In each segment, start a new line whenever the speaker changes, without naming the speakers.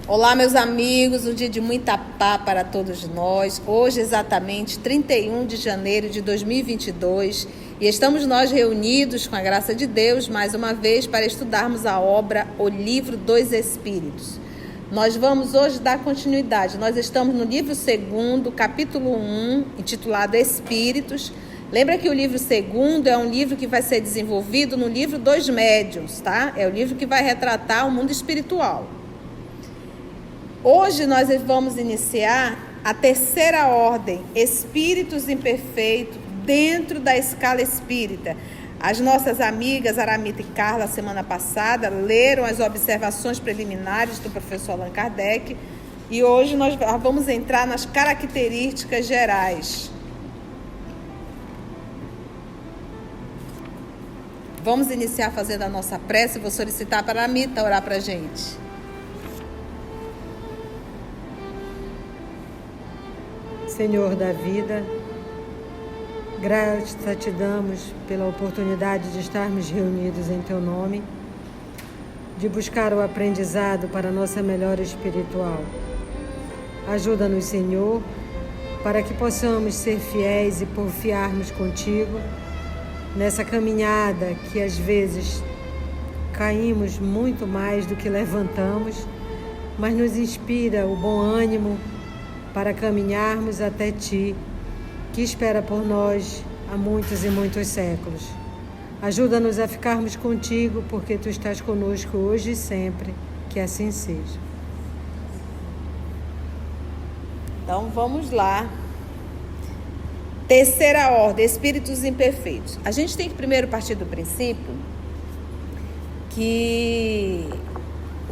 Olá, meus amigos, um dia de muita paz para todos nós. Hoje, exatamente 31 de janeiro de 2022, e estamos nós reunidos, com a graça de Deus, mais uma vez, para estudarmos a obra O Livro dos Espíritos. Nós vamos hoje dar continuidade. Nós estamos no livro 2, capítulo 1, intitulado Espíritos. Lembra que o livro 2 é um livro que vai ser desenvolvido no livro dos médiuns, tá? É o livro que vai retratar o mundo espiritual. Hoje nós vamos iniciar a terceira ordem, Espíritos Imperfeitos, dentro da escala espírita. As nossas amigas Aramita e Carla, semana passada, leram as observações preliminares do professor Allan Kardec e hoje nós vamos entrar nas características gerais. Vamos iniciar fazendo a nossa prece. Vou solicitar para a Aramita orar para a gente.
Senhor da vida, graça te damos pela oportunidade de estarmos reunidos em Teu nome, de buscar o aprendizado para a nossa melhora espiritual. Ajuda-nos, Senhor, para que possamos ser fiéis e porfiarmos contigo nessa caminhada que às vezes caímos muito mais do que levantamos, mas nos inspira o bom ânimo para caminharmos até Ti, que espera por nós há muitos e muitos séculos. Ajuda-nos a ficarmos contigo, porque Tu estás conosco hoje e sempre, que assim seja.
Então vamos lá. Terceira ordem, Espíritos Imperfeitos. A gente tem que primeiro partir do princípio que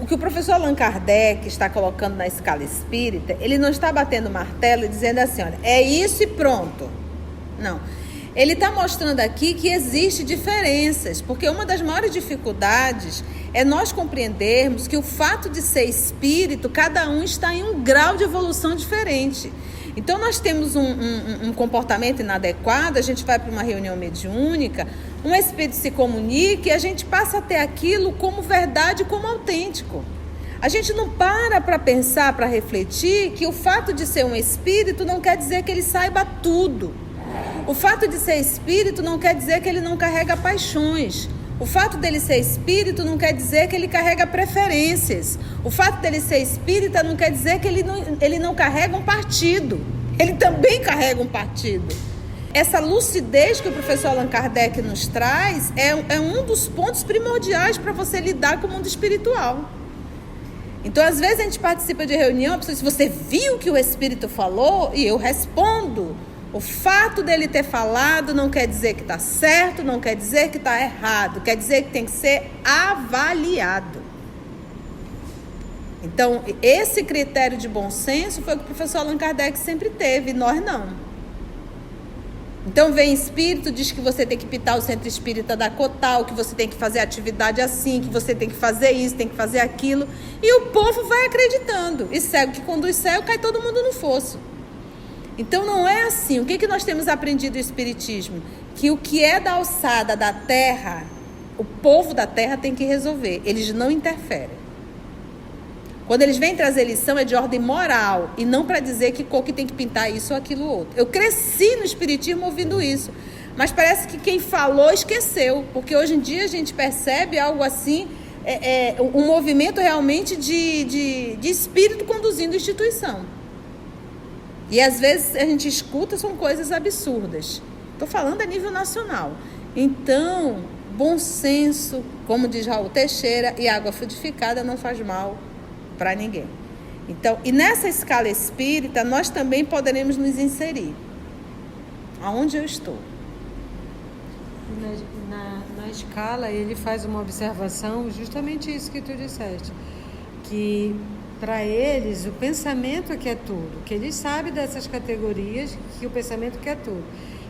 o que o professor Allan Kardec está colocando na escala espírita, ele não está batendo martelo e dizendo assim, olha, é isso e pronto. Não. Ele está mostrando aqui que existem diferenças, porque uma das maiores dificuldades é nós compreendermos que o fato de ser espírito, cada um está em um grau de evolução diferente. Então, nós temos um comportamento inadequado, a gente vai para uma reunião mediúnica, um espírito se comunica e a gente passa a ter aquilo como verdade, como autêntico. A gente não para pensar, para refletir que o fato de ser um espírito não quer dizer que ele saiba tudo. O fato de ser espírito não quer dizer que ele não carrega paixões. O fato dele ser espírito não quer dizer que ele carrega preferências. O fato dele ser espírita não quer dizer que ele não carrega um partido. Ele também carrega um partido. Essa lucidez que o professor Allan Kardec nos traz é um dos pontos primordiais para você lidar com o mundo espiritual. Então, às vezes a gente participa de reunião, a pessoa diz, você viu o que o espírito falou? E eu respondo. O fato dele ter falado não quer dizer que está certo, não quer dizer que está errado, quer dizer que tem que ser avaliado. Então, esse critério de bom senso foi o que o professor Allan Kardec sempre teve, e nós não. Então, vem espírito, diz que você tem que pitar o centro espírita da Cotal, que você tem que fazer atividade assim, que você tem que fazer isso, tem que fazer aquilo, e o povo vai acreditando, e cego que conduz cego, cai todo mundo no fosso. Então não é assim. O que nós temos aprendido no Espiritismo? Que o que é da alçada da terra, o povo da terra tem que resolver. Eles não interferem. Quando eles vêm trazer lição é de ordem moral e não para dizer que Coque tem que pintar isso ou aquilo outro. Eu cresci no Espiritismo ouvindo isso, mas parece que quem falou esqueceu, porque hoje em dia a gente percebe algo assim, um movimento realmente de espírito conduzindo a instituição. E às vezes a gente escuta, são coisas absurdas. Estou falando a nível nacional. Então, bom senso, como diz Raul Teixeira, e água frutificada não faz mal para ninguém. Então, e nessa escala espírita, nós também poderemos nos inserir. Aonde eu estou?
Na escala, ele faz uma observação, justamente isso que tu disseste, que para eles, o pensamento que é tudo, que eles sabem dessas categorias, que o pensamento que é tudo.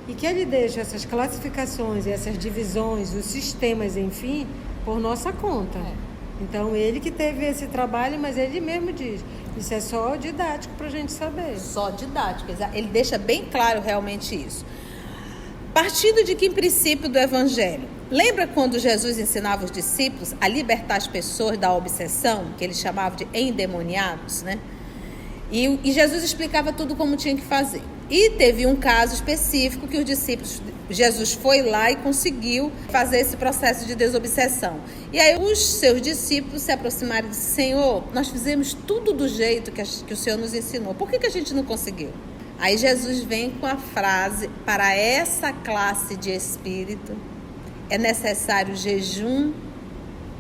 E que ele deixa essas classificações, essas divisões, os sistemas, enfim, por nossa conta. Então, ele que teve esse trabalho, mas ele mesmo diz, isso é só didático para a gente saber.
Só didático, ele deixa bem claro realmente isso. Partindo de que princípio do Evangelho? Lembra quando Jesus ensinava os discípulos a libertar as pessoas da obsessão, que ele chamava de endemoniados, né? E Jesus explicava tudo como tinha que fazer. E teve um caso específico que os discípulos, Jesus foi lá e conseguiu fazer esse processo de desobsessão. E aí os seus discípulos se aproximaram e disseram: Senhor, nós fizemos tudo do jeito que o Senhor nos ensinou. Por que a gente não conseguiu? Aí Jesus vem com a frase: para essa classe de espírito é necessário jejum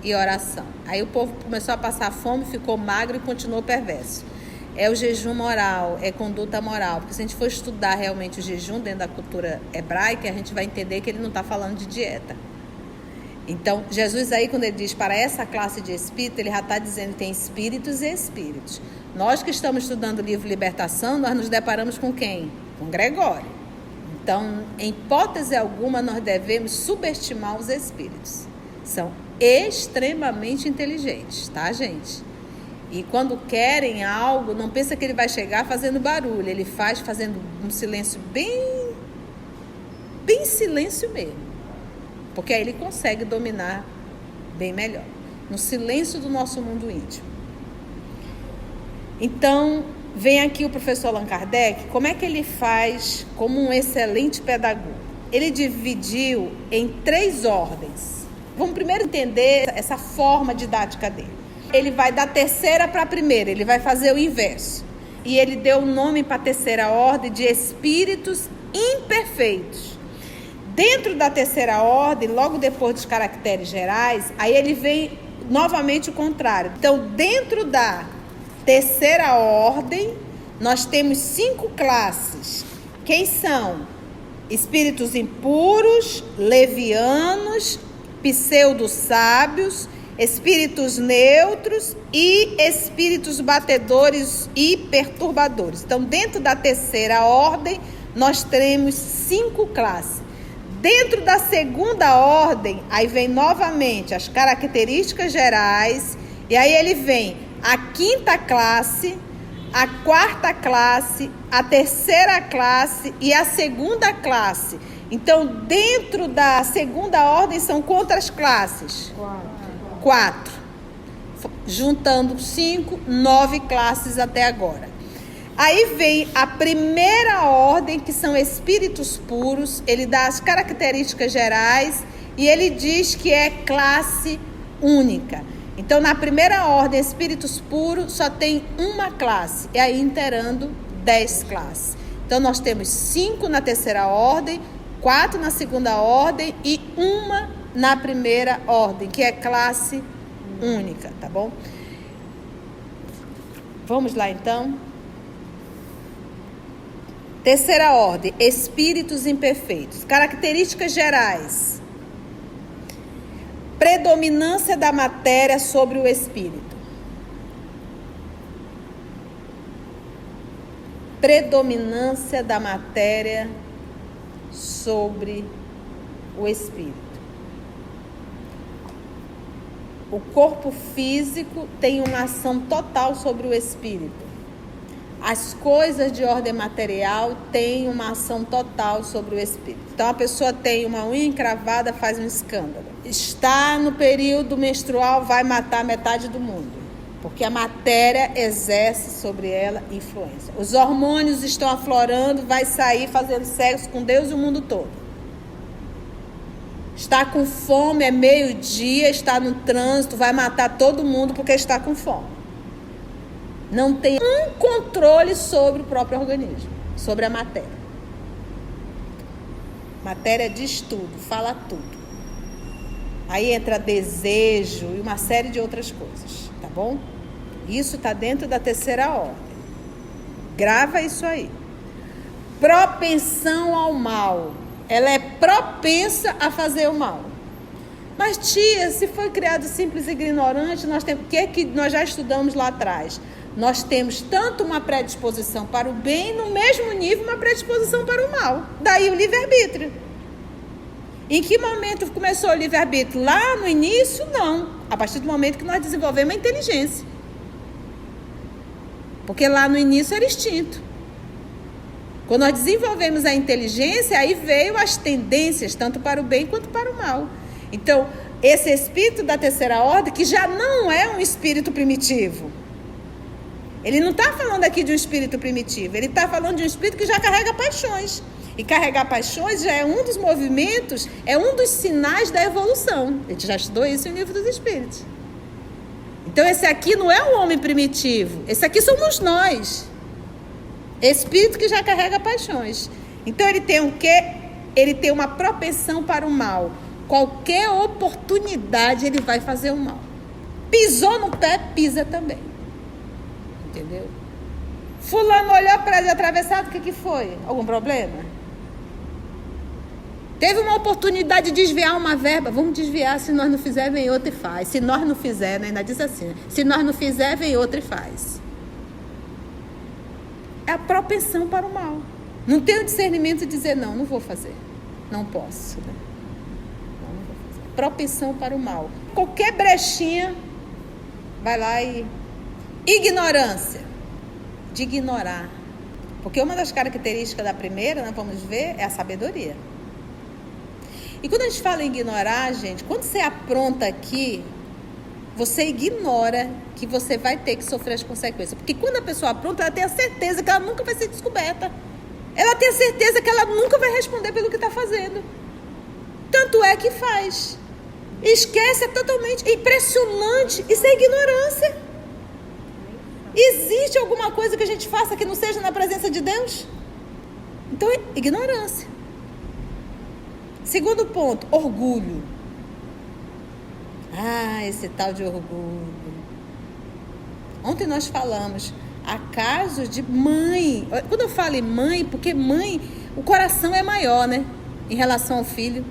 e oração. Aí o povo começou a passar fome, ficou magro e continuou perverso. É o jejum moral, é conduta moral. Porque se a gente for estudar realmente o jejum dentro da cultura hebraica, a gente vai entender que ele não está falando de dieta. Então, Jesus aí, quando ele diz para essa classe de espírito, ele já está dizendo que tem espíritos e espíritos. Nós que estamos estudando o livro Libertação, nós nos deparamos com quem? Com Gregório. Então, em hipótese alguma, nós devemos subestimar os espíritos. São extremamente inteligentes, tá, gente? E quando querem algo, não pensa que ele vai chegar fazendo barulho. Ele faz fazendo um silêncio bem silêncio mesmo. Porque aí ele consegue dominar bem melhor. No silêncio do nosso mundo íntimo. Então, vem aqui o professor Allan Kardec, como é que ele faz como um excelente pedagogo? Ele dividiu em 3 ordens. Vamos primeiro entender essa forma didática dele. Ele vai da terceira para a primeira, ele vai fazer o inverso. E ele deu o nome para a terceira ordem de espíritos imperfeitos. Dentro da terceira ordem, logo depois dos caracteres gerais, aí ele vem novamente o contrário. Então, dentro da terceira ordem, nós temos 5 classes. Quem são? Espíritos impuros, levianos, pseudo-sábios, espíritos neutros e espíritos batedores e perturbadores. Então, dentro da terceira ordem, nós temos 5 classes. Dentro da segunda ordem, aí vem novamente as características gerais, e aí ele vem a 5ª classe, a 4ª classe, a 3ª classe e a 2ª classe. Então, dentro da segunda ordem, são quantas classes? 4. Juntando 5, 9 classes até agora. Aí vem a primeira ordem, que são espíritos puros. Ele dá as características gerais e ele diz que é classe única. Então, na primeira ordem, espíritos puros, só tem uma classe. E aí, inteirando 10 classes. Então, nós temos 5 na terceira ordem, 4 na segunda ordem e 1 na primeira ordem, que é classe única, tá bom? Vamos lá, então. Terceira ordem, espíritos imperfeitos. Características gerais. Predominância da matéria sobre o espírito. Predominância da matéria sobre o espírito. O corpo físico tem uma ação total sobre o espírito. As coisas de ordem material têm uma ação total sobre o espírito. Então, a pessoa tem uma unha encravada, faz um escândalo. Está no período menstrual, vai matar metade do mundo. Porque a matéria exerce sobre ela influência. Os hormônios estão aflorando, vai sair fazendo sexo com Deus e o mundo todo. Está com fome, é meio-dia, está no trânsito, vai matar todo mundo porque está com fome. Não tem um controle sobre o próprio organismo, sobre a matéria. Matéria diz tudo, fala tudo. Aí entra desejo e uma série de outras coisas, tá bom? Isso está dentro da terceira ordem. Grava isso aí. Propensão ao mal. Ela é propensa a fazer o mal. Mas, tia, se foi criado simples e ignorante, nós temos, que nós já estudamos lá atrás. Nós temos tanto uma predisposição para o bem, no mesmo nível, uma predisposição para o mal. Daí o livre-arbítrio. Em que momento começou o livre-arbítrio? Lá no início, não. A partir do momento que nós desenvolvemos a inteligência. Porque lá no início era instinto. Quando nós desenvolvemos a inteligência, aí veio as tendências, tanto para o bem quanto para o mal. Então, esse espírito da terceira ordem, que já não é um espírito primitivo. Ele não está falando aqui de um espírito primitivo, ele está falando de um espírito que já carrega paixões. E carregar paixões já é um dos movimentos, é um dos sinais da evolução. A gente já estudou isso no Livro dos Espíritos. Então esse aqui não é o homem primitivo, esse aqui somos nós. Espírito que já carrega paixões. Então ele tem o quê? Ele tem uma propensão para o mal. Qualquer oportunidade ele vai fazer o mal. Pisou no pé, pisa também. Entendeu? Fulano olhou para ele atravessado, o que foi? Algum problema? Teve uma oportunidade de desviar uma verba, vamos desviar, se nós não fizer, vem outro e faz. Se nós não fizer, né? Ainda diz assim, né? Se nós não fizer, vem outro e faz. É a propensão para o mal. Não tem o discernimento de dizer, não vou fazer. Não posso, né? Não vou fazer. Propensão para o mal. Qualquer brechinha, vai lá e... Ignorância. De ignorar. Porque uma das características da primeira, nós vamos ver, é a sabedoria. E quando a gente fala em ignorar, gente, quando você apronta aqui, você ignora que você vai ter que sofrer as consequências. Porque quando a pessoa apronta, ela tem a certeza que ela nunca vai ser descoberta. Ela tem a certeza que ela nunca vai responder pelo que está fazendo. Tanto é que faz. Esquece, é totalmente impressionante. Isso é ignorância. Existe alguma coisa que a gente faça que não seja na presença de Deus? Então é ignorância. Segundo ponto, orgulho. Esse tal de orgulho. Ontem nós falamos, há casos de mãe. Quando eu falo em mãe, porque mãe, o coração é maior, né? Em relação ao filho.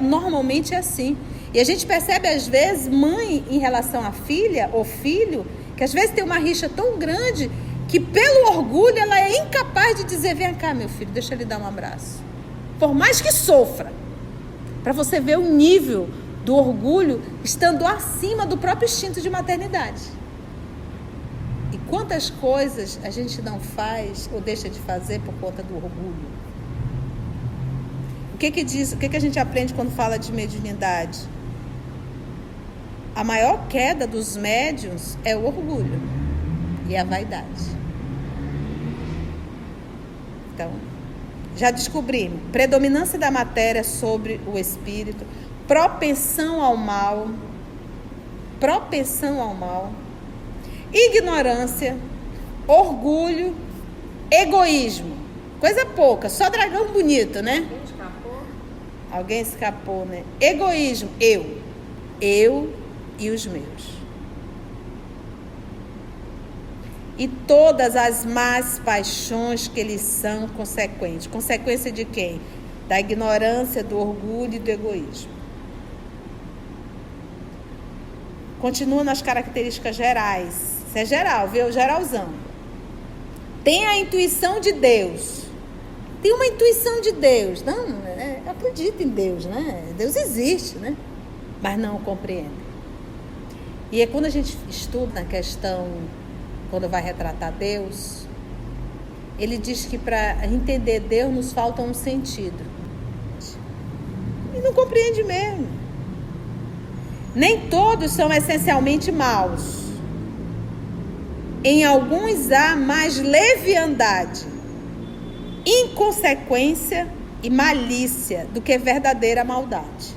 Normalmente é assim. E a gente percebe, às vezes, mãe em relação à filha ou filho, que às vezes tem uma rixa tão grande que pelo orgulho ela é incapaz de dizer, vem cá, meu filho, deixa ele dar um abraço. Por mais que sofra. Para você ver o nível do orgulho estando acima do próprio instinto de maternidade. E quantas coisas a gente não faz ou deixa de fazer por conta do orgulho? O que a gente aprende quando fala de mediunidade? A maior queda dos médiuns é o orgulho e a vaidade. Então, já descobrimos, predominância da matéria sobre o espírito, propensão ao mal, ignorância, orgulho, egoísmo. Coisa pouca, só dragão bonito, né? Alguém escapou, né? Egoísmo, eu e os meus. E todas as más paixões que lhes são consequentes. Consequência de quem? Da ignorância, do orgulho e do egoísmo. Continua nas características gerais. Isso é geral, viu? Geralzão. Tem a intuição de Deus. Tem uma intuição de Deus. Não, acredita em Deus, né? Deus existe, né? Mas não o compreende. E é quando a gente estuda na questão... Quando vai retratar Deus, ele diz que para entender Deus nos falta um sentido. E não compreende mesmo. Nem todos são essencialmente maus. Em alguns há mais leviandade, inconsequência e malícia do que verdadeira maldade.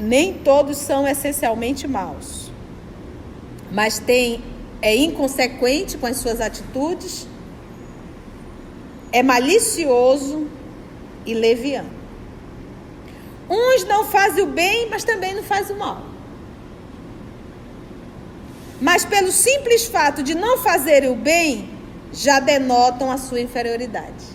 Nem todos são essencialmente maus. Mas é inconsequente com as suas atitudes, é malicioso e leviano. Uns não fazem o bem, mas também não fazem o mal. Mas pelo simples fato de não fazerem o bem, já denotam a sua inferioridade.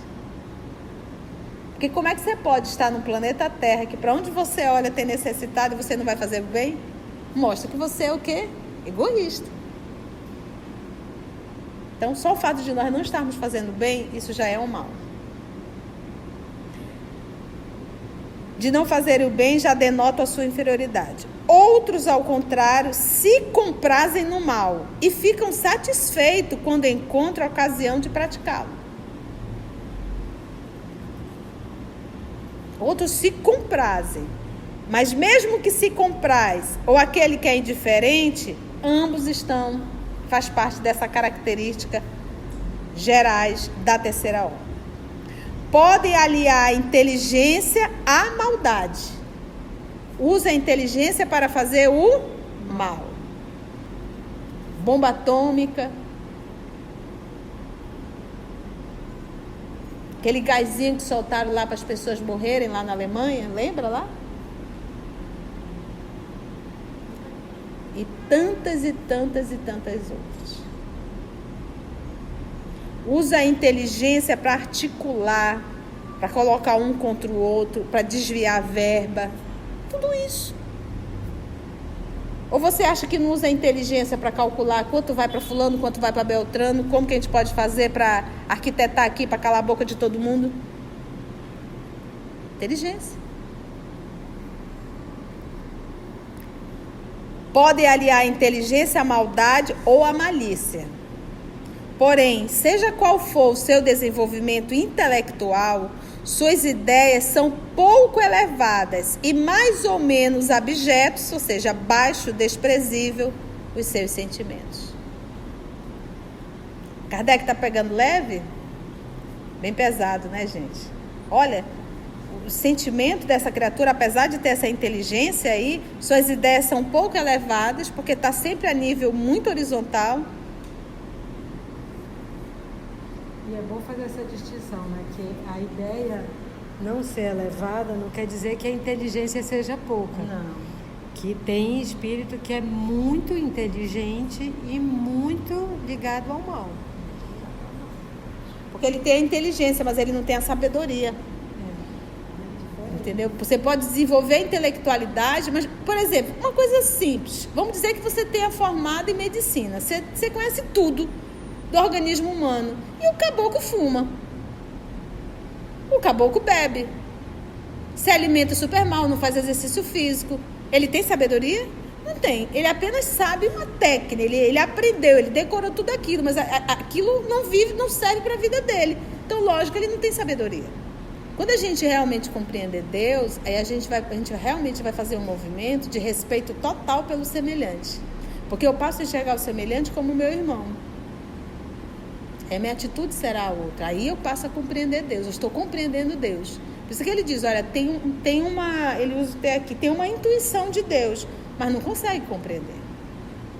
Porque como é que você pode estar no planeta Terra, que para onde você olha tem necessitado e você não vai fazer o bem? Mostra que você é o quê? Egoísta. Então, só o fato de nós não estarmos fazendo bem, isso já é um mal. De não fazer o bem, já denota a sua inferioridade. Outros, ao contrário, se comprazem no mal e ficam satisfeitos quando encontram a ocasião de praticá-lo. outros se comprazem. Mas mesmo que se compraz, ou aquele que é indiferente, ambos faz parte dessa característica gerais da terceira ordem. Podem aliar a inteligência à maldade. Usa a inteligência para fazer o mal. Bomba atômica. Aquele gásinho que soltaram lá para as pessoas morrerem lá na Alemanha, lembra lá? E tantas e tantas e tantas outras. Usa a inteligência para articular, para colocar um contra o outro, para desviar a verba. Tudo isso. Ou você acha que não usa a inteligência para calcular quanto vai para fulano, quanto vai para Beltrano, como que a gente pode fazer para arquitetar aqui, para calar a boca de todo mundo? Inteligência. Pode aliar a inteligência à maldade ou à malícia. Porém, seja qual for o seu desenvolvimento intelectual, suas ideias são pouco elevadas e mais ou menos abjetos, ou seja, baixo, desprezível, os seus sentimentos. Kardec está pegando leve? Bem pesado, né, gente? Olha, o sentimento dessa criatura, apesar de ter essa inteligência aí, suas ideias são pouco elevadas, porque está sempre a nível muito horizontal.
E é bom fazer essa distinção, né? Que a ideia não ser elevada não quer dizer que a inteligência seja pouca.
Não.
Que tem espírito que é muito inteligente e muito ligado ao mal.
Porque ele tem a inteligência, mas ele não tem a sabedoria. Entendeu? Você pode desenvolver a intelectualidade, mas, por exemplo, uma coisa simples. Vamos dizer que você tenha formado em medicina. Você conhece tudo do organismo humano. E o caboclo fuma. O caboclo bebe. Se alimenta super mal, não faz exercício físico. Ele tem sabedoria? Não tem. Ele apenas sabe uma técnica. Ele aprendeu, ele decorou tudo aquilo, mas aquilo não serve para a vida dele. Então, lógico, ele não tem sabedoria. Quando a gente realmente compreender Deus, aí a gente realmente vai fazer um movimento de respeito total pelo semelhante. Porque eu passo a enxergar o semelhante como meu irmão. Minha atitude será a outra. Aí eu passo a compreender Deus. Eu estou compreendendo Deus. Por isso que ele diz, olha, ele usa até aqui, tem uma intuição de Deus, mas não consegue compreender.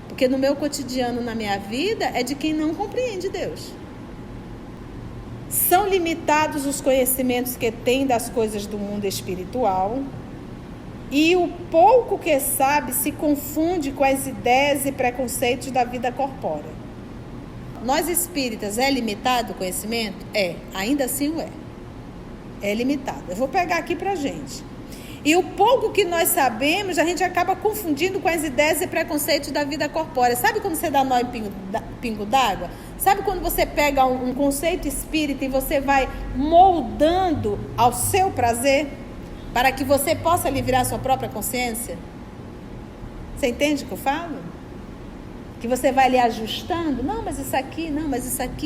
Porque no meu cotidiano, na minha vida, é de quem não compreende Deus. São limitados os conhecimentos que tem das coisas do mundo espiritual, e o pouco que sabe se confunde com as ideias e preconceitos da vida corpórea. Nós espíritas, é limitado o conhecimento? Ainda assim o é. É limitado. Eu vou pegar aqui pra gente. E o pouco que nós sabemos, a gente acaba confundindo com as ideias e preconceitos da vida corpórea. Sabe quando você dá nó em pingo d'água? Sabe quando você pega um conceito espírita e você vai moldando ao seu prazer, para que você possa livrar sua própria consciência? Você entende o que eu falo? Que você vai ali ajustando, não, mas isso aqui,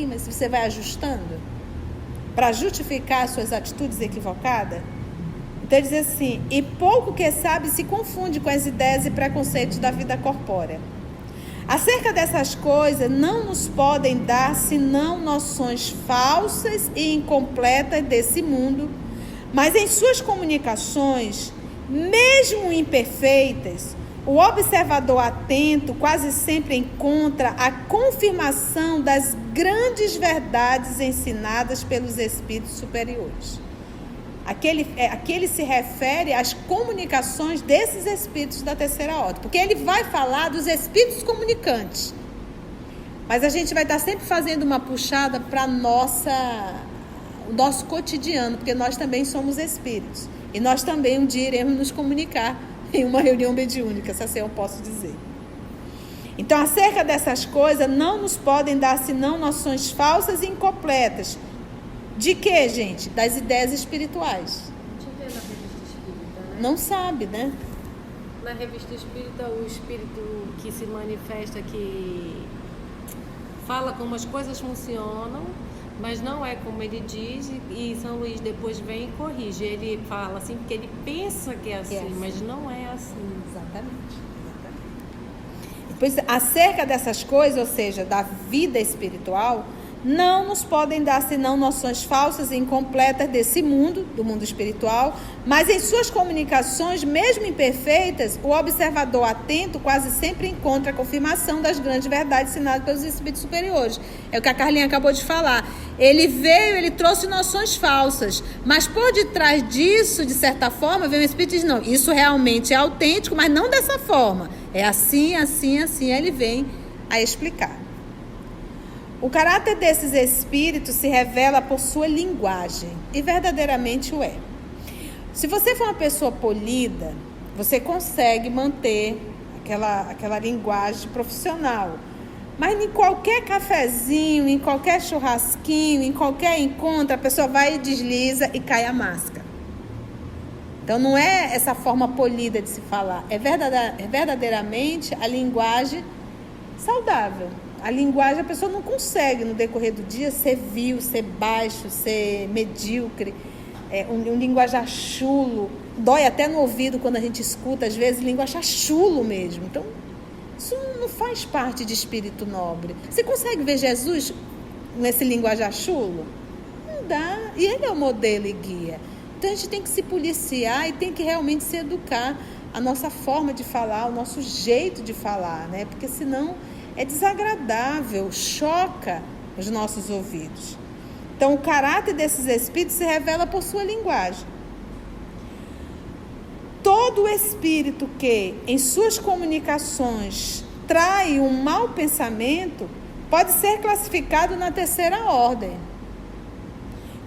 mas você vai ajustando para justificar suas atitudes equivocadas. Então ele diz assim, e pouco que sabe se confunde com as ideias e preconceitos da vida corpórea. Acerca dessas coisas não nos podem dar senão noções falsas e incompletas desse mundo, mas em suas comunicações, mesmo imperfeitas, o observador atento quase sempre encontra a confirmação das grandes verdades ensinadas pelos espíritos superiores. Aqui ele se refere às comunicações desses espíritos da terceira ordem, porque ele vai falar dos espíritos comunicantes. Mas a gente vai estar sempre fazendo uma puxada para o nosso cotidiano, porque nós também somos espíritos. E nós também um dia iremos nos comunicar em uma reunião mediúnica, se assim eu posso dizer. Então, acerca dessas coisas, não nos podem dar senão noções falsas e incompletas. De quê, gente? Das ideias espirituais.
A gente vê na revista espírita, né?
Não sabe, né?
Na revista espírita, o espírito que se manifesta, que fala como as coisas funcionam, Mas não é como ele diz, e São Luís depois vem e corrige. Ele fala assim, porque ele pensa que é assim, mas não é assim.
Exatamente. Pois, acerca dessas coisas, ou seja, da vida espiritual, não nos podem dar senão noções falsas e incompletas desse mundo, do mundo espiritual, mas em suas comunicações, mesmo imperfeitas, o observador atento quase sempre encontra a confirmação das grandes verdades ensinadas pelos espíritos superiores. É o que a Carlinha acabou de falar. Ele trouxe noções falsas, mas por detrás disso, de certa forma, vem o espírito e diz, não, isso realmente é autêntico, mas não dessa forma. É assim, assim, assim. Aí ele vem a explicar. O caráter desses espíritos se revela por sua linguagem, e verdadeiramente o é. Se você for uma pessoa polida, você consegue manter aquela linguagem profissional. Mas em qualquer cafezinho, em qualquer churrasquinho, em qualquer encontro, a pessoa vai e desliza e cai a máscara. Então não é essa forma polida de se falar, é verdadeiramente a linguagem saudável. A linguagem, a pessoa não consegue, no decorrer do dia, ser vil, ser baixo, ser medíocre, um linguajar chulo. Dói até no ouvido quando a gente escuta, às vezes, linguajar chulo mesmo. Então, isso não faz parte de espírito nobre. Você consegue ver Jesus nesse linguajar chulo? Não dá. E ele é o modelo e guia. Então, a gente tem que se policiar e tem que realmente se educar a nossa forma de falar, o nosso jeito de falar, né? Porque senão é desagradável, choca os nossos ouvidos. Então, o caráter desses espíritos se revela por sua linguagem. Todo espírito que, em suas comunicações, trai um mau pensamento, pode ser classificado na terceira ordem.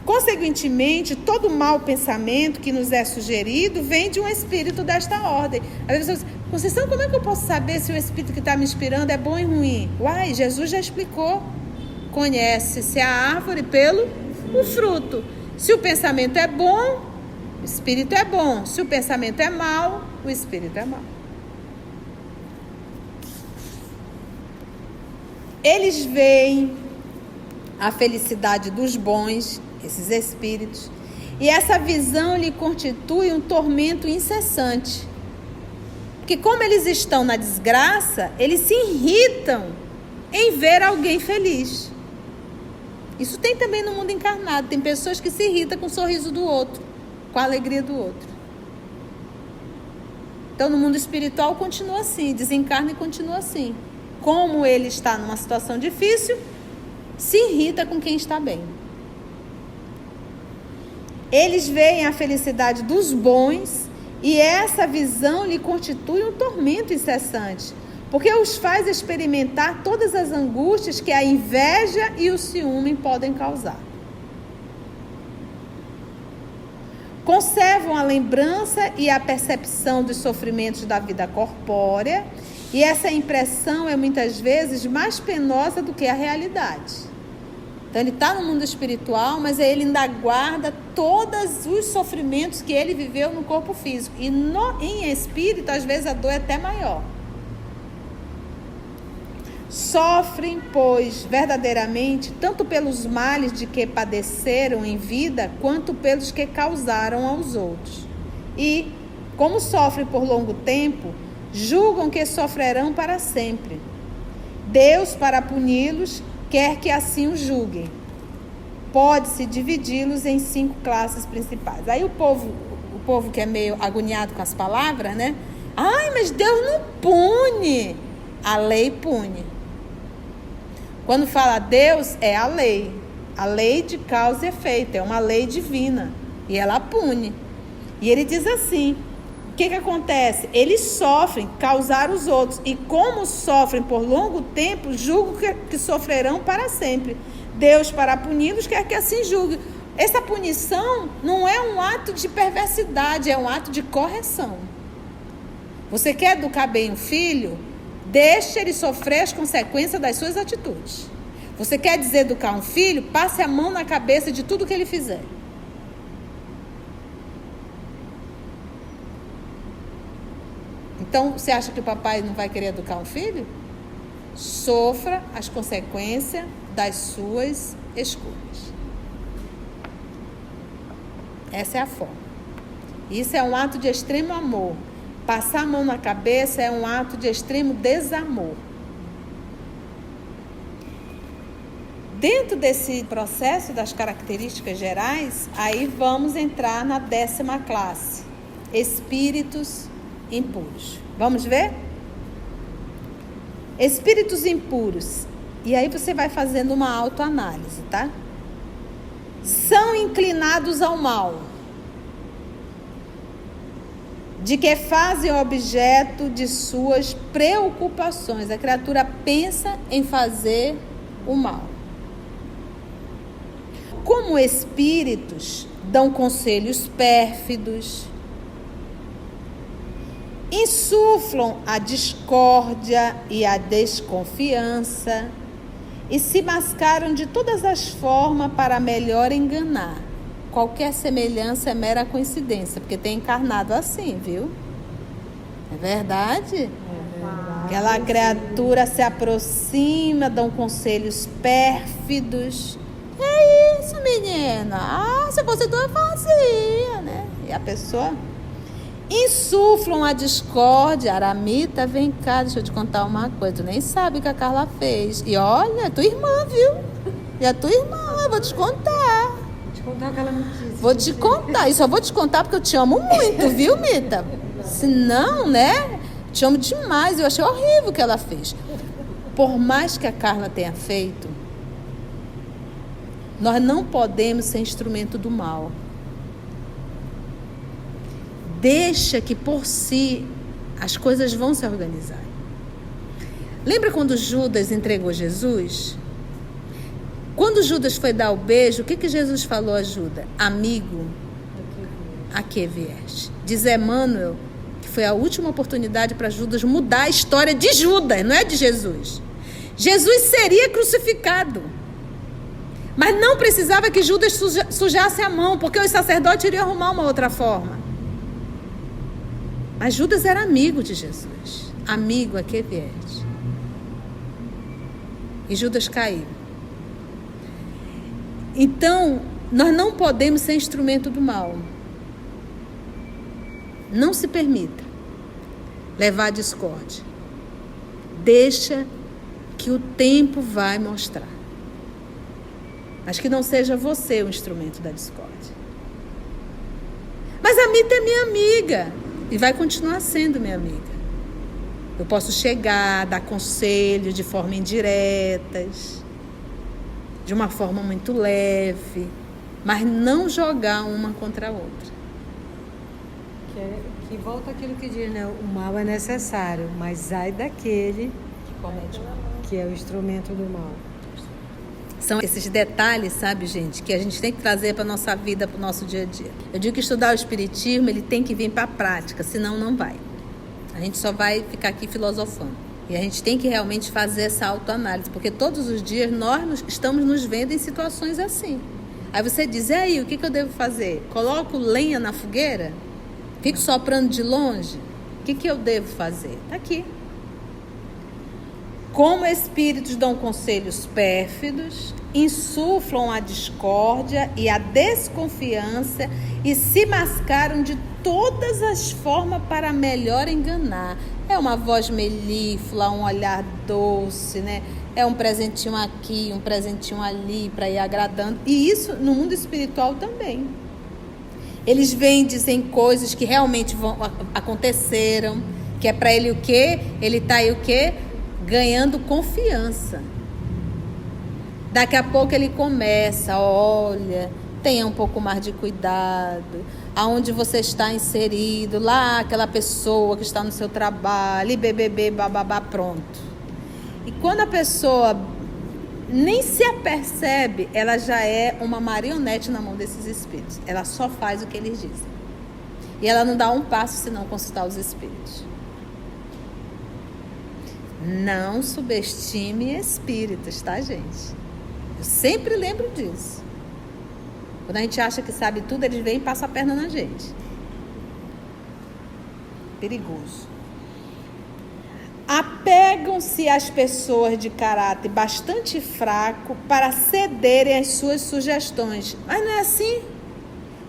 Consequentemente, todo mau pensamento que nos é sugerido vem de um espírito desta ordem. Às vezes, Conceição, como é que eu posso saber se o espírito que está me inspirando é bom e ruim? Uai, Jesus já explicou. Conhece-se a árvore pelo o fruto. Se o pensamento é bom, o espírito é bom. Se o pensamento é mau, o espírito é mau. Eles veem a felicidade dos bons, esses espíritos, e essa visão lhe constitui um tormento incessante. Porque como eles estão na desgraça, eles se irritam em ver alguém feliz. Isso tem também no mundo encarnado. Tem pessoas que se irritam com o sorriso do outro, com a alegria do outro. Então no mundo espiritual continua assim, desencarna e continua assim. Como ele está numa situação difícil, se irrita com quem está bem. Eles veem a felicidade dos bons e essa visão lhe constitui um tormento incessante, porque os faz experimentar todas as angústias que a inveja e o ciúme podem causar. Conservam a lembrança e a percepção dos sofrimentos da vida corpórea, e essa impressão é muitas vezes mais penosa do que a realidade. Então ele está no mundo espiritual, mas ele ainda guarda todos os sofrimentos que ele viveu no corpo físico. E em espírito, às vezes, a dor é até maior. Sofrem, pois, verdadeiramente, tanto pelos males de que padeceram em vida, quanto pelos que causaram aos outros. E, como sofrem por longo tempo, julgam que sofrerão para sempre. Deus, para puni-los, quer que assim o julguem. Pode-se dividi-los em 5 classes principais. Aí o povo que é meio agoniado com as palavras, né? Ai, mas Deus não pune. A lei pune. Quando fala Deus, é a lei de causa e efeito, é uma lei divina, e ela pune. E ele diz assim, o que acontece? Eles sofrem, causar os outros, e como sofrem por longo tempo, julgam que sofrerão para sempre. Deus, para puni-los, quer que assim julgue. Essa punição não é um ato de perversidade, é um ato de correção. Você quer educar bem o filho? Deixe ele sofrer as consequências das suas atitudes. Você quer deseducar um filho? Passe a mão na cabeça de tudo que ele fizer. Então, você acha que o papai não vai querer educar um filho? Sofra as consequências das suas escolhas. Essa é a forma. Isso é um ato de extremo amor. Passar a mão na cabeça é um ato de extremo desamor. Dentro desse processo das características gerais, aí vamos entrar na 10ª classe, espíritos impuros. Vamos ver? Espíritos impuros. E aí você vai fazendo uma autoanálise, tá? São inclinados ao mal, de que fazem objeto de suas preocupações. A criatura pensa em fazer o mal. Como espíritos, dão conselhos pérfidos, insuflam a discórdia e a desconfiança e se mascaram de todas as formas para melhor enganar. Qualquer semelhança é mera coincidência, porque tem encarnado assim, viu? É verdade?
É verdade.
Aquela criatura se aproxima, dão conselhos pérfidos. É isso, menina. Ah, se fosse tu, eu fazia, né? E a pessoa insuflam a discórdia. Aramita, vem cá, deixa eu te contar uma coisa. Tu nem sabe o que a Carla fez. E olha, tua irmã, viu? E a tua irmã, eu vou te contar.
Vou te contar o que ela me disse.
Vou te contar. E só vou te contar porque eu te amo muito, viu, Mita? Se não, né? Te amo demais. Eu achei horrível o que ela fez. Por mais que a Carla tenha feito, nós não podemos ser instrumento do mal. Deixa que por si as coisas vão se organizar. Lembra quando Judas entregou Jesus? Quando Judas foi dar o beijo, o que Jesus falou a Judas? Amigo, a que vieste? Diz Emmanuel que foi a última oportunidade para Judas mudar a história de Judas, não é de Jesus. Jesus seria crucificado, mas não precisava que Judas sujasse a mão, porque os sacerdotes iriam arrumar uma outra forma. Mas Judas era amigo de Jesus. Amigo a que vieste? E Judas caiu. Então, nós não podemos ser instrumento do mal. Não se permita levar a discórdia. Deixa que o tempo vai mostrar. Mas que não seja você o instrumento da discórdia. Mas a Mita é minha amiga. E vai continuar sendo minha amiga. Eu posso chegar, dar conselho de forma indiretas, de uma forma muito leve, mas não jogar uma contra a outra.
Que volta aquilo que diz, né? O mal é necessário, mas ai daquele
Que comete o mal.
que é o instrumento do mal.
São esses detalhes, sabe, gente, que a gente tem que trazer para a nossa vida, para o nosso dia a dia. Eu digo que estudar o Espiritismo, ele tem que vir para a prática, senão não vai. A gente só vai ficar aqui filosofando. E a gente tem que realmente fazer essa autoanálise, porque todos os dias nós estamos nos vendo em situações assim. Aí você diz, e aí, o que eu devo fazer? Coloco lenha na fogueira? Fico soprando de longe? O que eu devo fazer? Está aqui. Como espíritos dão conselhos pérfidos, insuflam a discórdia e a desconfiança e se mascaram de todas as formas para melhor enganar. É uma voz melíflua, um olhar doce, né? É um presentinho aqui, um presentinho ali para ir agradando. E isso no mundo espiritual também. Eles vêm, dizem coisas que realmente aconteceram, que é para ele o quê? Ele está aí o quê? Ganhando confiança. Daqui a pouco ele começa, olha, tenha um pouco mais de cuidado, aonde você está inserido, lá aquela pessoa que está no seu trabalho, e BBB, bababá, pronto. E quando a pessoa nem se apercebe, ela já é uma marionete na mão desses espíritos. Ela só faz o que eles dizem. E ela não dá um passo se não consultar os espíritos. Não subestime espíritos, tá, gente? Eu sempre lembro disso. Quando a gente acha que sabe tudo, eles vêm e passam a perna na gente. Perigoso. Apegam-se às pessoas de caráter bastante fraco para cederem às suas sugestões. Mas não é assim?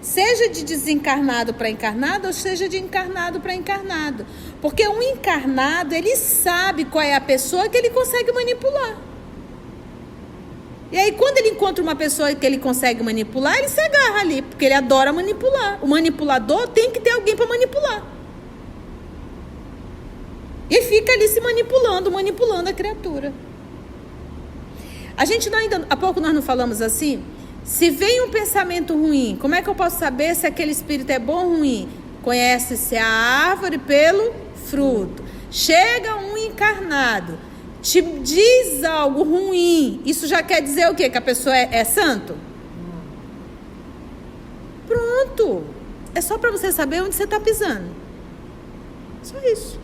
Seja de desencarnado para encarnado, ou seja de encarnado para encarnado. Porque um encarnado, ele sabe qual é a pessoa que ele consegue manipular. E aí, quando ele encontra uma pessoa que ele consegue manipular, ele se agarra ali, porque ele adora manipular. O manipulador tem que ter alguém para manipular. E fica ali se manipulando a criatura. A gente há pouco nós não falamos assim? Se vem um pensamento ruim, como é que eu posso saber se aquele espírito é bom ou ruim? Conhece-se a árvore pelo fruto. Chega um encarnado, te diz algo ruim, isso já quer dizer o quê? Que a pessoa é santo? Pronto. É só para você saber onde você está pisando. Só isso.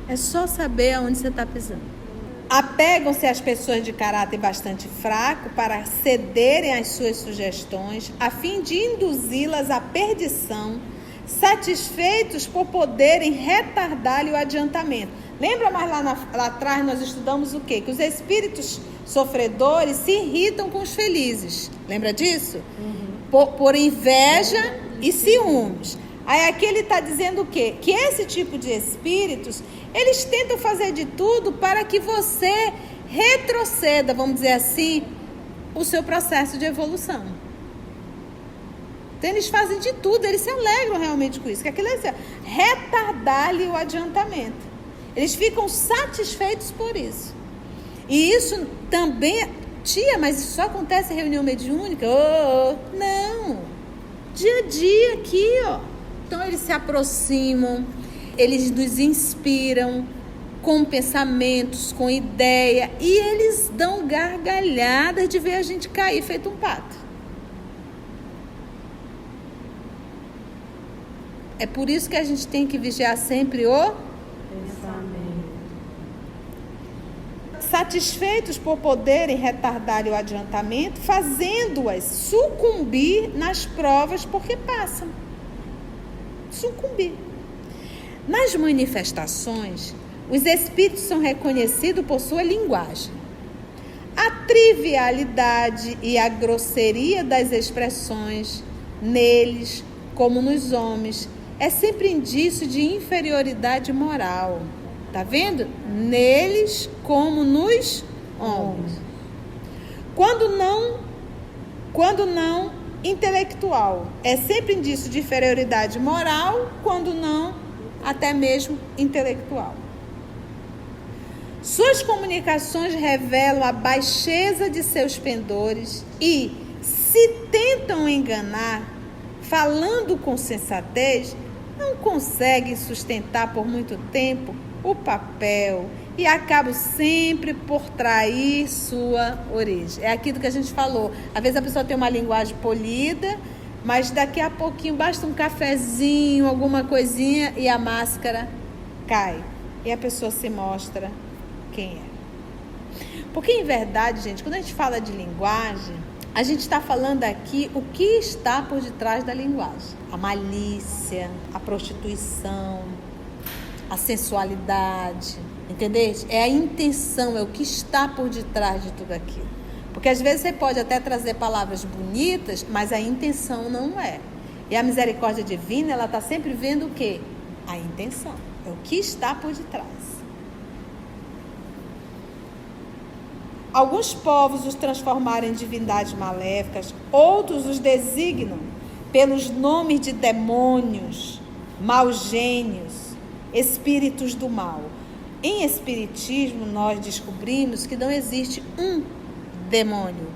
É só saber aonde você está pisando. Apegam-se às pessoas de caráter bastante fraco para cederem às suas sugestões, a fim de induzi-las à perdição, satisfeitos por poderem retardar-lhe o adiantamento. Lembra mais lá atrás nós estudamos o quê? Que os espíritos sofredores se irritam com os felizes. Lembra disso? Por inveja e ciúmes. Aí aqui ele está dizendo o quê? Que esse tipo de espíritos, eles tentam fazer de tudo para que você retroceda, vamos dizer assim, o seu processo de evolução. Então eles fazem de tudo, eles se alegram realmente com isso, que aquilo é retardar-lhe o adiantamento. Eles ficam satisfeitos por isso. E isso também, tia, mas isso só acontece em reunião mediúnica? Não, dia a dia aqui, ó. Então eles se aproximam, eles nos inspiram com pensamentos, com ideia, e eles dão gargalhadas de ver a gente cair feito um pato. É por isso que a gente tem que vigiar sempre o pensamento. Satisfeitos por poderem retardar o adiantamento, fazendo-as sucumbir nas provas porque passam. Sucumbir. Nas manifestações, os espíritos são reconhecidos por sua linguagem. A trivialidade e a grosseria das expressões, neles, como nos homens, é sempre indício de inferioridade moral. Tá vendo? Neles, como nos homens. Quando não intelectual, é sempre indício de inferioridade moral, quando não, até mesmo intelectual. Suas comunicações revelam a baixeza de seus pendores e, se tentam enganar, falando com sensatez, não conseguem sustentar por muito tempo o papel e acabam sempre por trair sua origem. É aquilo que a gente falou. Às vezes a pessoa tem uma linguagem polida, mas daqui a pouquinho basta um cafezinho, alguma coisinha e a máscara cai. E a pessoa se mostra quem é. Porque, em verdade, gente, quando a gente fala de linguagem, a gente está falando aqui o que está por detrás da linguagem. A malícia, a prostituição, a sensualidade, entendeu? É a intenção, é o que está por detrás de tudo aquilo. Porque às vezes você pode até trazer palavras bonitas, mas a intenção não é. E a misericórdia divina, ela está sempre vendo o quê? A intenção, é o que está por detrás. Alguns povos os transformaram em divindades maléficas, outros os designam pelos nomes de demônios, maus gênios, espíritos do mal. Em espiritismo, nós descobrimos que não existe um demônio,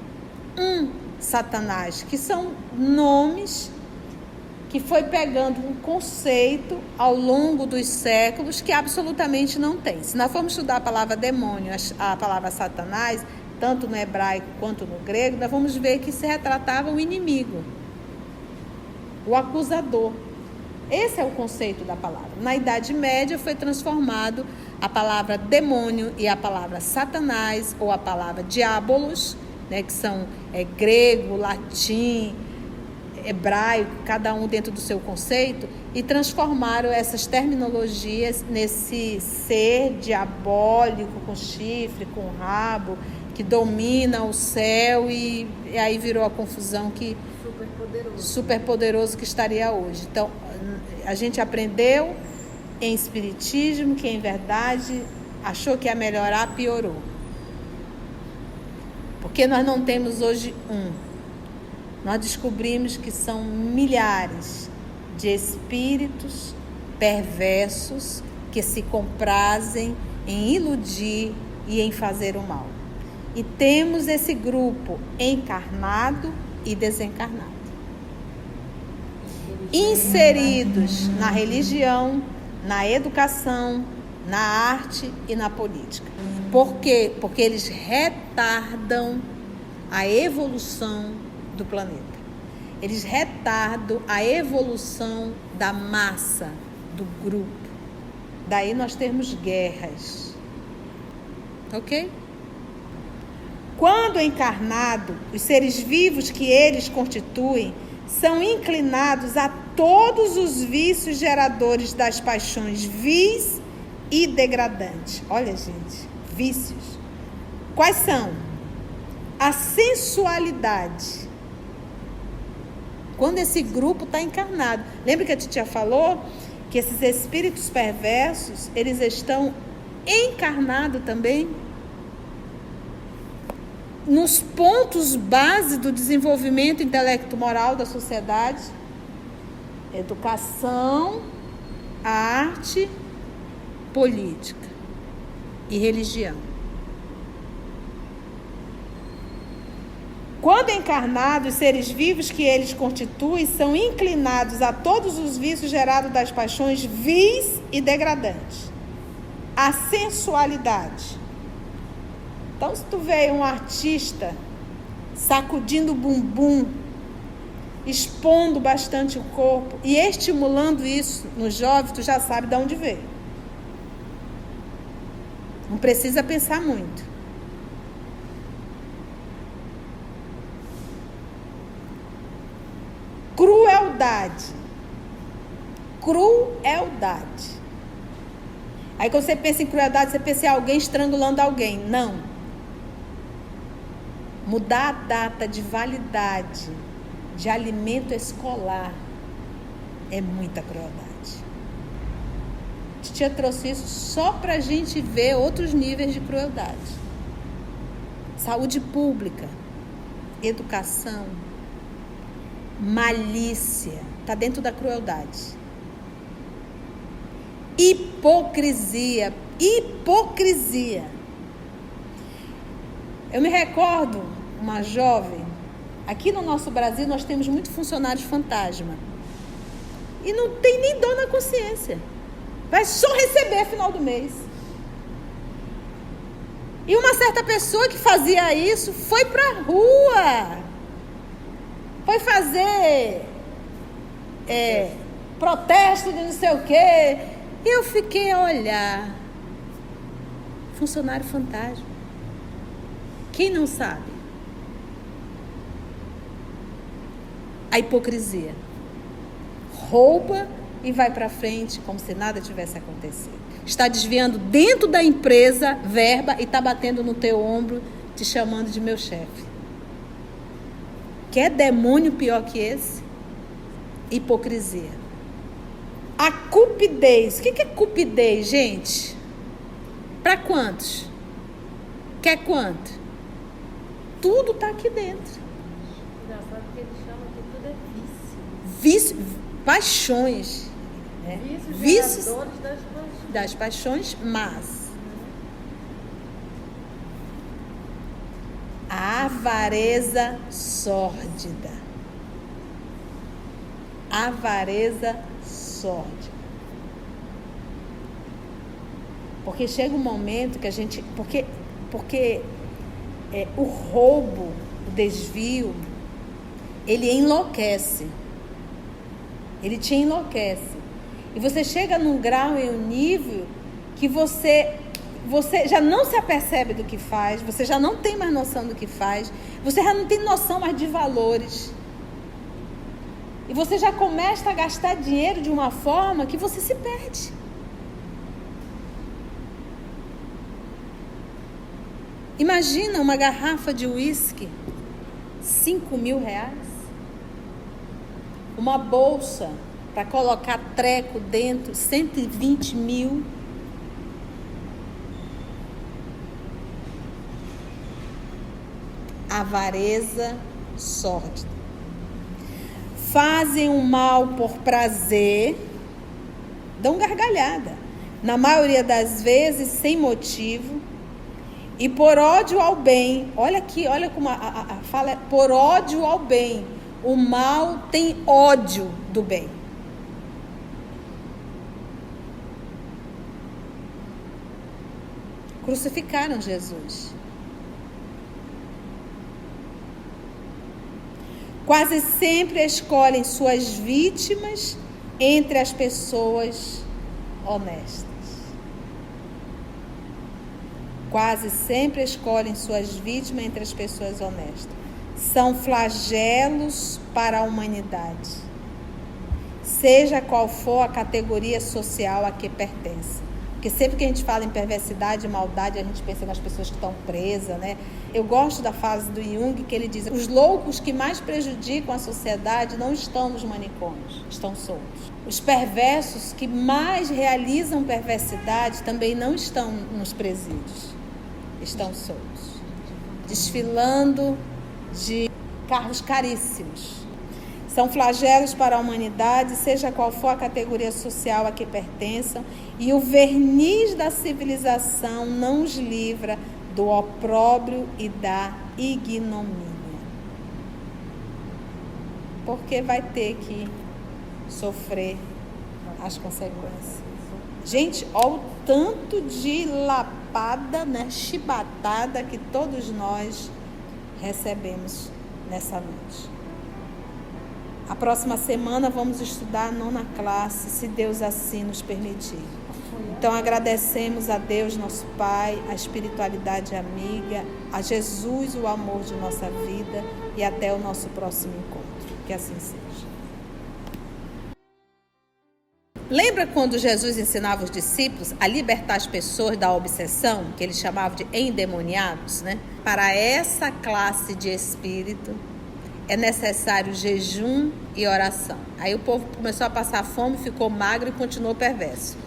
um Satanás, que são nomes que foi pegando um conceito ao longo dos séculos que absolutamente não tem. Se nós formos estudar a palavra demônio, a palavra Satanás, tanto no hebraico quanto no grego, nós vamos ver que se retratava o inimigo, o acusador. Esse é o conceito da palavra. Na Idade Média foi transformado a palavra demônio e a palavra Satanás, ou a palavra diabolos, né, que são grego, latim, hebraico, cada um dentro do seu conceito, e transformaram essas terminologias nesse ser diabólico, com chifre, com rabo, que domina o céu, e aí virou a confusão que super poderoso que estaria hoje. Então, a gente aprendeu em espiritismo que, em verdade, achou que ia melhorar, piorou. Porque nós não temos hoje nós descobrimos que são milhares de espíritos perversos que se comprazem em iludir e em fazer o mal. E temos esse grupo encarnado e desencarnado, inseridos na religião, na educação, na arte e na política. Por quê? Porque eles retardam a evolução do planeta. Eles retardam a evolução da massa, do grupo. Daí nós temos guerras. Ok? Quando encarnado, os seres vivos que eles constituem são inclinados a todos os vícios geradores das paixões vis e degradantes. Olha, gente, vícios. Quais são? A sensualidade. Quando esse grupo está encarnado. Lembra que a titia falou que esses espíritos perversos, eles estão encarnados também nos pontos base do desenvolvimento intelecto-moral da sociedade: educação, arte, política e religião. Quando encarnados, os seres vivos que eles constituem são inclinados a todos os vícios gerados das paixões vis e degradantes. A sensualidade. Então, se tu vê um artista sacudindo o bumbum, expondo bastante o corpo e estimulando isso no jovem, tu já sabe de onde veio. Não precisa pensar muito. Crueldade. Crueldade. Aí quando você pensa em crueldade, você pensa em alguém estrangulando alguém. Não. Mudar a data de validade de alimento escolar é muita crueldade. A titia trouxe isso só para a gente ver outros níveis de crueldade. Saúde pública, educação, malícia, está dentro da crueldade. Hipocrisia. Eu me recordo, uma jovem, aqui no nosso Brasil nós temos muitos funcionários fantasma. E não tem nem dor na consciência. Vai só receber final do mês. E uma certa pessoa que fazia isso foi para a rua. Foi fazer protesto de não sei o quê. E eu fiquei a olhar. Funcionário fantasma. Quem não sabe? A hipocrisia. Rouba e vai para frente como se nada tivesse acontecido. Está desviando dentro da empresa verba e está batendo no teu ombro, te chamando de meu chefe. Quer demônio pior que esse? Hipocrisia. A cupidez. O que é cupidez, gente? Para quantos? Quer quanto? Tudo está aqui dentro.
Engraçado que ele chama que tudo é
vício. Paixões. Né?
Vícios
das paixões más. A avareza sórdida. Avareza sórdida. Porque chega um momento que a gente... Porque o roubo, o desvio, ele enlouquece. Ele te enlouquece. E você chega num grau e um nível que você já não se apercebe do que faz, você já não tem mais noção do que faz, você já não tem noção mais de valores. E você já começa a gastar dinheiro de uma forma que você se perde. Imagina uma garrafa de uísque, R$5.000. Uma bolsa para colocar treco dentro, 120 mil. Avareza sórdida. Fazem o mal por prazer, dão gargalhada. Na maioria das vezes, sem motivo. E por ódio ao bem, olha aqui, olha como a fala é por ódio ao bem. O mal tem ódio do bem. Crucificaram Jesus. Quase sempre escolhem suas vítimas entre as pessoas honestas. Quase sempre escolhem suas vítimas entre as pessoas honestas. São flagelos para a humanidade, seja qual for a categoria social a que pertence. Porque sempre que a gente fala em perversidade e maldade, a gente pensa nas pessoas que estão presas, né? Eu gosto da frase do Jung, que ele diz: os loucos que mais prejudicam a sociedade não estão nos manicômios, estão soltos. Os perversos que mais realizam perversidade também não estão nos presídios, estão soltos, desfilando de carros caríssimos. São flagelos para a humanidade, seja qual for a categoria social a que pertençam, e o verniz da civilização não os livra do opróbrio e da ignomínia. Porque vai ter que sofrer as consequências. Gente, olha o tanto de lapada, né, chibatada que todos nós recebemos nessa noite. A próxima semana vamos estudar a 9ª classe, se Deus assim nos permitir. Então agradecemos a Deus, nosso Pai, a espiritualidade amiga, a Jesus, o amor de nossa vida, e até o nosso próximo encontro. Que assim seja. Lembra quando Jesus ensinava os discípulos a libertar as pessoas da obsessão, que ele chamava de endemoniados, né? Para essa classe de espírito é necessário jejum e oração. Aí o povo começou a passar fome, ficou magro e continuou perverso.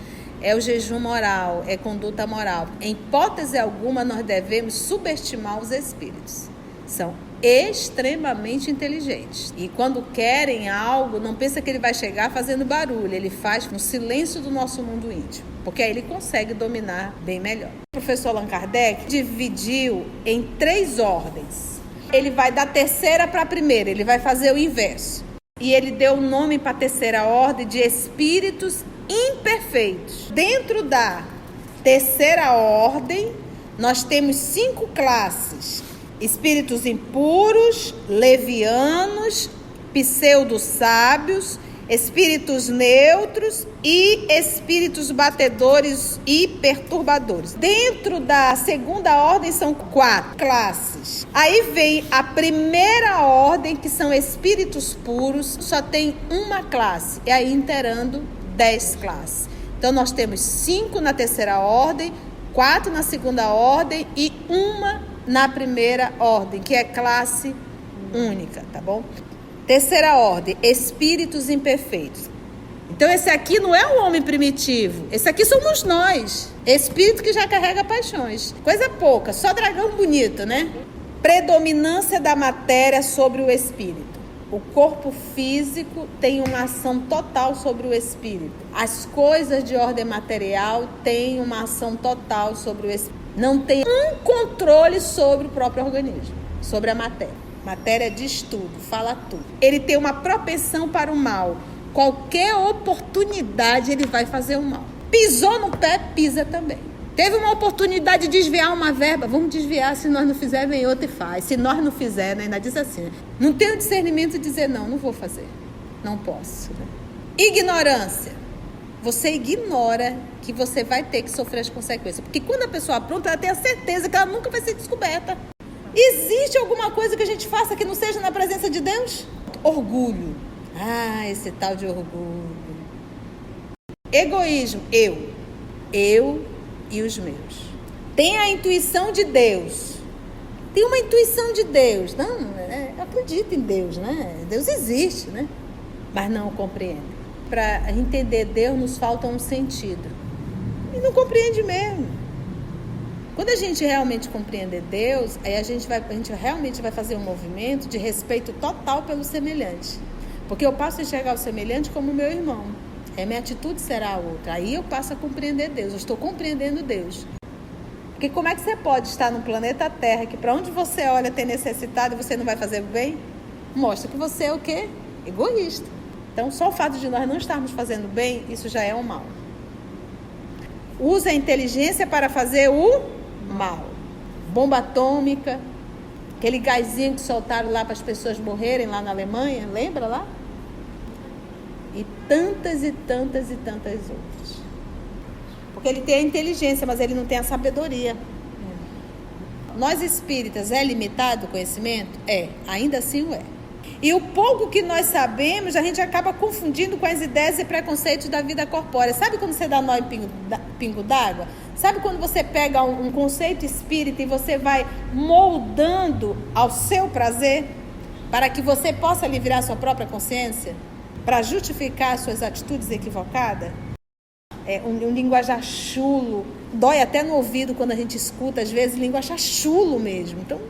É o jejum moral, é conduta moral. Em hipótese alguma, nós devemos subestimar os espíritos. São extremamente inteligentes. E quando querem algo, não pensa que ele vai chegar fazendo barulho. Ele faz no silêncio do nosso mundo íntimo, porque aí ele consegue dominar bem melhor. O professor Allan Kardec dividiu em 3 ordens. Ele vai da terceira para a primeira, ele vai fazer o inverso. E ele deu o nome para a terceira ordem de espíritos imperfeitos. Dentro da terceira ordem, nós temos 5 classes: espíritos impuros, levianos, pseudo-sábios, espíritos neutros e espíritos batedores e perturbadores. Dentro da segunda ordem são 4 classes. Aí vem a primeira ordem, que são espíritos puros, só tem uma classe, e aí inteirando 10 classes. Então nós temos 5 na terceira ordem, 4 na segunda ordem e 1 na primeira ordem, que é classe única, tá bom? Terceira ordem, espíritos imperfeitos. Então esse aqui não é o homem primitivo, esse aqui somos nós, espírito que já carrega paixões. Coisa pouca, só dragão bonito, né? Predominância da matéria sobre o espírito. O corpo físico tem uma ação total sobre o espírito. As coisas de ordem material têm uma ação total sobre o espírito. Não tem um controle sobre o próprio organismo, sobre a matéria. Matéria diz tudo, fala tudo. Ele tem uma propensão para o mal. Qualquer oportunidade ele vai fazer o mal. Pisou no pé, pisa também. Teve uma oportunidade de desviar uma verba, vamos desviar, se nós não fizer, vem outro e faz. Se nós não fizer, né, ainda diz assim, né? Não tem o discernimento de dizer não vou fazer, não posso. Né? Ignorância. Você ignora que você vai ter que sofrer as consequências. Porque quando a pessoa apronta, ela tem a certeza que ela nunca vai ser descoberta. Existe alguma coisa que a gente faça que não seja na presença de Deus? Orgulho. Esse tal de orgulho. Egoísmo, eu e os meus. Tem a intuição de Deus. Tem uma intuição de Deus. Não, acredita em Deus, né? Deus existe, né? Mas não compreende. Para entender Deus nos falta um sentido. E não compreende mesmo. Quando a gente realmente compreender Deus, aí a gente realmente vai fazer um movimento de respeito total pelo semelhante. Porque eu passo a enxergar o semelhante como meu irmão. Minha atitude será a outra. Aí eu passo a compreender Deus. Eu estou compreendendo Deus. Porque como é que você pode estar no planeta Terra, que para onde você olha tem necessitado e você não vai fazer bem? Mostra que você é o quê? Egoísta. Então, só o fato de nós não estarmos fazendo bem, isso já é um mal. Usa a inteligência para fazer o mal. Bomba atômica, aquele gásinho que soltaram lá para as pessoas morrerem lá na Alemanha, lembra lá? E tantas e tantas e tantas outras. Porque ele tem a inteligência, mas ele não tem a sabedoria. Nós espíritas, é limitado o conhecimento? Ainda assim o é. E o pouco que nós sabemos, a gente acaba confundindo com as ideias e preconceitos da vida corpórea. Sabe quando você dá nó em pingo d'água? Sabe quando você pega um conceito espírita e você vai moldando ao seu prazer, para que você possa livrar sua própria consciência? Para justificar suas atitudes equivocadas? Um linguajar chulo. Dói até no ouvido quando a gente escuta, às vezes, linguajar chulo mesmo. Então,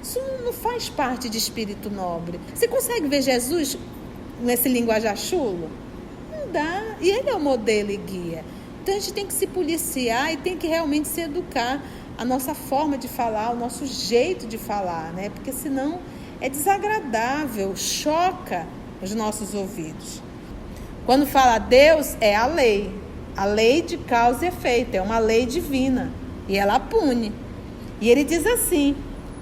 isso não faz parte de espírito nobre. Você consegue ver Jesus nesse linguajar chulo? Não dá. E ele é o modelo e guia. Então a gente tem que se policiar e tem que realmente se educar a nossa forma de falar, o nosso jeito de falar, né? Porque senão é desagradável, choca os nossos ouvidos. Quando fala Deus, é a lei de causa e efeito, é uma lei divina e ela pune. E ele diz assim: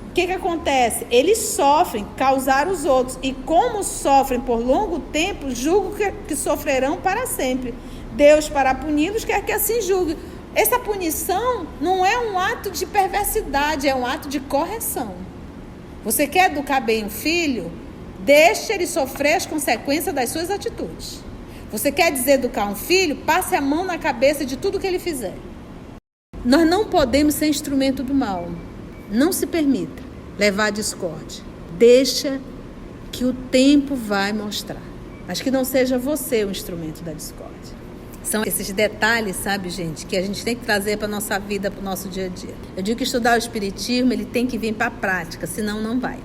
o que acontece? Eles sofrem, causar os outros. E como sofrem por longo tempo, julgo que sofrerão para sempre. Deus, para puni-los, quer que assim julgue. Essa punição não é um ato de perversidade, é um ato de correção. Você quer educar bem um filho? Deixe ele sofrer as consequências das suas atitudes. Você quer deseducar um filho? Passe a mão na cabeça de tudo que ele fizer. Nós não podemos ser instrumento do mal. Não se permita levar a discórdia. Deixa que o tempo vai mostrar. Mas que não seja você o instrumento da discórdia. São esses detalhes, sabe, gente, que a gente tem que trazer para a nossa vida, para o nosso dia a dia. Eu digo que estudar o Espiritismo, ele tem que vir para a prática, senão não vai.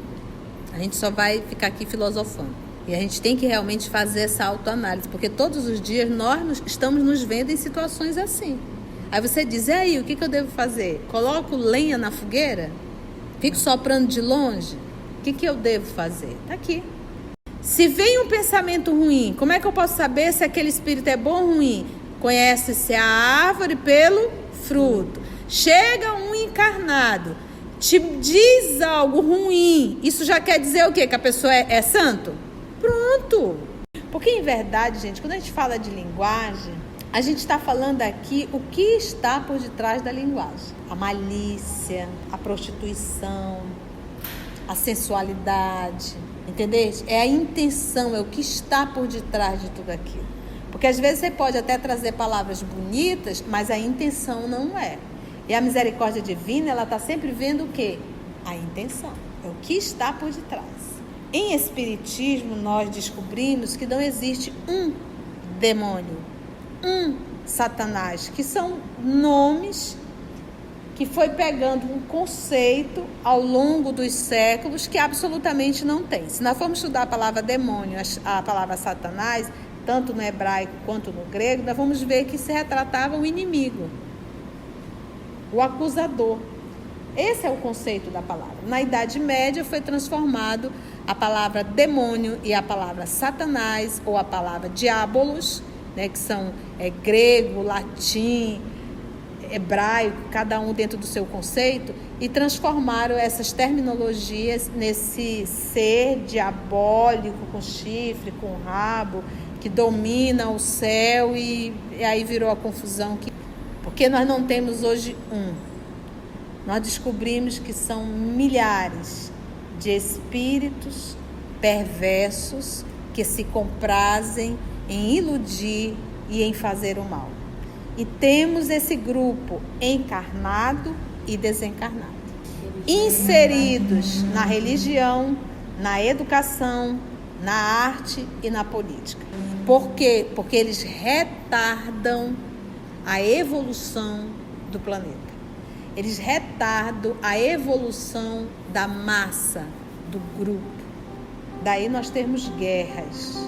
A gente só vai ficar aqui filosofando. E a gente tem que realmente fazer essa autoanálise, porque todos os dias nós estamos nos vendo em situações assim. Aí você diz, e aí, o que eu devo fazer? Coloco lenha na fogueira? Fico soprando de longe? O que eu devo fazer? Está aqui. Se vem um pensamento ruim, como é que eu posso saber se aquele espírito é bom ou ruim? Conhece-se a árvore pelo fruto. Chega um encarnado, te diz algo ruim, isso já quer dizer o quê? Que a pessoa é santo? Pronto. Porque, em verdade, gente, quando a gente fala de linguagem, a gente está falando aqui o que está por detrás da linguagem. A malícia, a prostituição, a sensualidade, entendeu? É a intenção, é o que está por detrás de tudo aquilo. Porque às vezes você pode até trazer palavras bonitas, mas a intenção não é. E a misericórdia divina, ela está sempre vendo o quê? A intenção. É o que está por detrás. Em Espiritismo, nós descobrimos que não existe um demônio, um Satanás, que são nomes que foi pegando um conceito ao longo dos séculos que absolutamente não tem. Se nós formos estudar a palavra demônio, a palavra Satanás, tanto no hebraico quanto no grego, nós vamos ver que se retratava o inimigo, o acusador. Esse é o conceito da palavra. Na Idade Média foi transformado a palavra demônio e a palavra Satanás, ou a palavra diabolos, né, que são grego, latim, hebraico, cada um dentro do seu conceito, e transformaram essas terminologias nesse ser diabólico, com chifre, com rabo, que domina o céu, e aí virou a confusão. Porque nós não temos hoje nós descobrimos que são milhares de espíritos perversos que se comprazem em iludir e em fazer o mal. E temos esse grupo encarnado e desencarnado, inseridos na religião, na educação, na arte e na política. Por quê? Porque eles retardam a evolução do planeta. Eles retardam a evolução da massa, do grupo. Daí nós temos guerras.